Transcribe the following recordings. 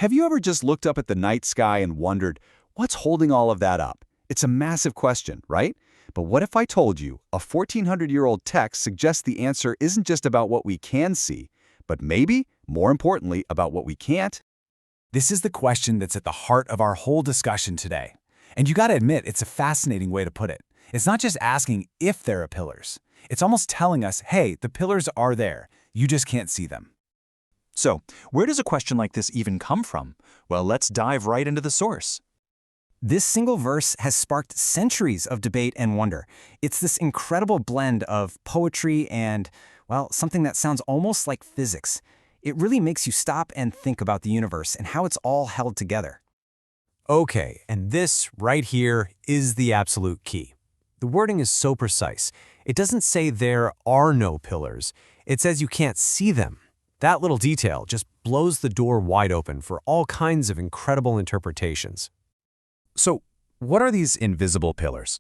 Have you ever just looked up at the night sky and wondered, what's holding all of that up? It's a massive question, right? But what if I told you a 1400-year-old text suggests the answer isn't just about what we can see, but maybe, more importantly, about what we can't? This is the question that's at the heart of our whole discussion today. And you gotta admit, it's a fascinating way to put it. It's not just asking if there are pillars. It's almost telling us, hey, the pillars are there. You just can't see them. So, where does a question like this even come from? Well, let's dive right into the source. This single verse has sparked centuries of debate and wonder. It's this incredible blend of poetry and, well, something that sounds almost like physics. It really makes you stop and think about the universe and how it's all held together. Okay, and this right here is the absolute key. The wording is so precise. It doesn't say there are no pillars. It says you can't see them. That little detail just blows the door wide open for all kinds of incredible interpretations. So, what are these invisible pillars?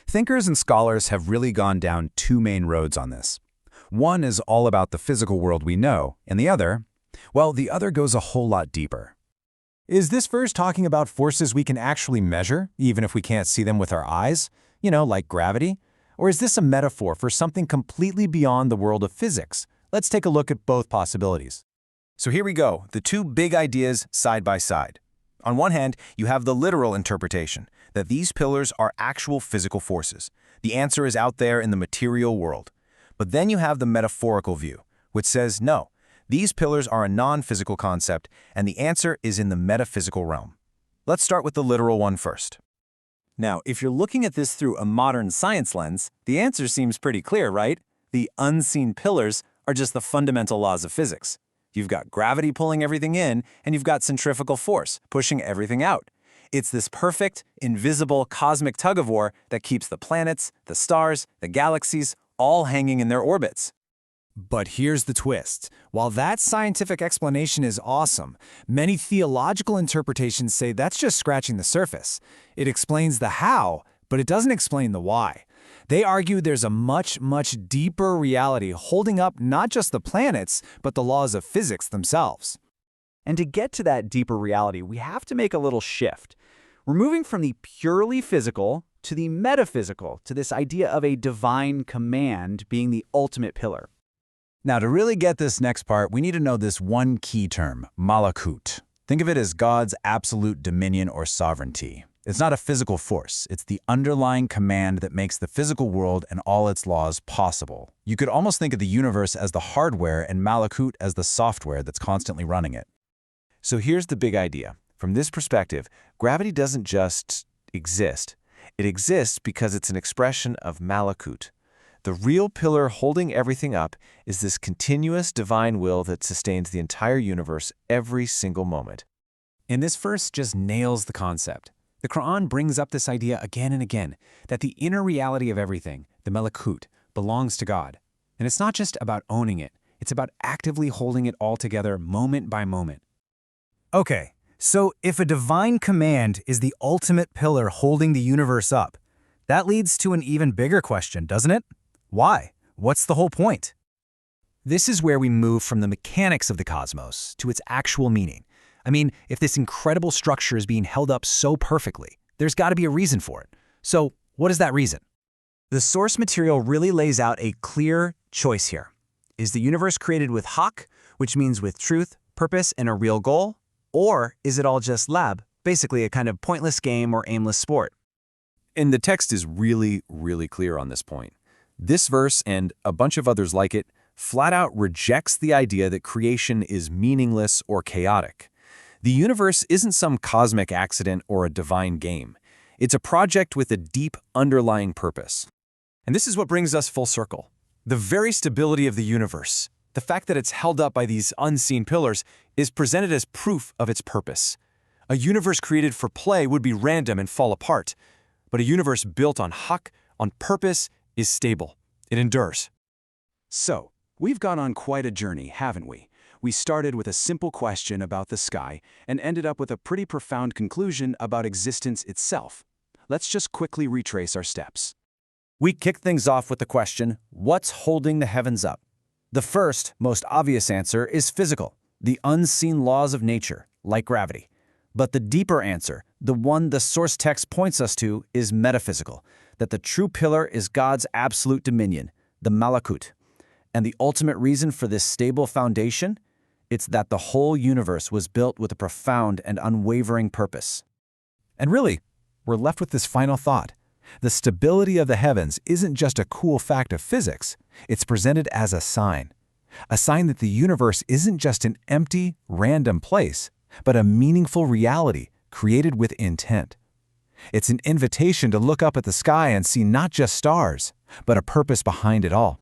Thinkers and scholars have really gone down two main roads on this. One is all about the physical world we know, and the other goes a whole lot deeper. Is this verse talking about forces we can actually measure, even if we can't see them with our eyes? You know, like gravity? Or is this a metaphor for something completely beyond the world of physics? Let's take a look at both possibilities. So here we go, the two big ideas side by side. On one hand, you have the literal interpretation, that these pillars are actual physical forces. The answer is out there in the material world. But then you have the metaphorical view, which says, no, these pillars are a non-physical concept, and the answer is in the metaphysical realm. Let's start with the literal one first. Now, if you're looking at this through a modern science lens, the answer seems pretty clear, right? The unseen pillars are just the fundamental laws of physics. You've got gravity pulling everything in, and you've got centrifugal force pushing everything out. It's this perfect, invisible cosmic tug-of-war that keeps the planets, the stars, the galaxies, all hanging in their orbits. But here's the twist. While that scientific explanation is awesome, many theological interpretations say that's just scratching the surface. It explains the how, but it doesn't explain the why. They argue there's a much, much deeper reality holding up not just the planets, but the laws of physics themselves. And to get to that deeper reality, we have to make a little shift. We're moving from the purely physical to the metaphysical, to this idea of a divine command being the ultimate pillar. Now, to really get this next part, we need to know this one key term, malakut. Think of it as God's absolute dominion or sovereignty. It's not a physical force. It's the underlying command that makes the physical world and all its laws possible. You could almost think of the universe as the hardware and malakut as the software that's constantly running it. So here's the big idea. From this perspective, gravity doesn't just exist. It exists because it's an expression of malakut. The real pillar holding everything up is this continuous divine will that sustains the entire universe every single moment. And this verse just nails the concept. The Qur'an brings up this idea again and again, that the inner reality of everything, the malakut, belongs to God. And it's not just about owning it, it's about actively holding it all together moment by moment. Okay, so if a divine command is the ultimate pillar holding the universe up, that leads to an even bigger question, doesn't it? Why? What's the whole point? This is where we move from the mechanics of the cosmos to its actual meaning. I mean, if this incredible structure is being held up so perfectly, there's got to be a reason for it. So, what is that reason? The source material really lays out a clear choice here. Is the universe created with haq, which means with truth, purpose, and a real goal? Or is it all just lab, basically a kind of pointless game or aimless sport? And the text is really, really clear on this point. This verse, and a bunch of others like it, flat out rejects the idea that creation is meaningless or chaotic. The universe isn't some cosmic accident or a divine game. It's a project with a deep underlying purpose. And this is what brings us full circle. The very stability of the universe, the fact that it's held up by these unseen pillars, is presented as proof of its purpose. A universe created for play would be random and fall apart, but a universe built on haq, on purpose, is stable. It endures. So, we've gone on quite a journey, haven't we? We started with a simple question about the sky and ended up with a pretty profound conclusion about existence itself. Let's just quickly retrace our steps. We kicked things off with the question, what's holding the heavens up? The first, most obvious answer is physical, the unseen laws of nature, like gravity. But the deeper answer, the one the source text points us to, is metaphysical, that the true pillar is God's absolute dominion, the malakut. And the ultimate reason for this stable foundation? It's that the whole universe was built with a profound and unwavering purpose. And really, we're left with this final thought. The stability of the heavens isn't just a cool fact of physics, it's presented as a sign that the universe isn't just an empty, random place, but a meaningful reality created with intent. It's an invitation to look up at the sky and see not just stars, but a purpose behind it all.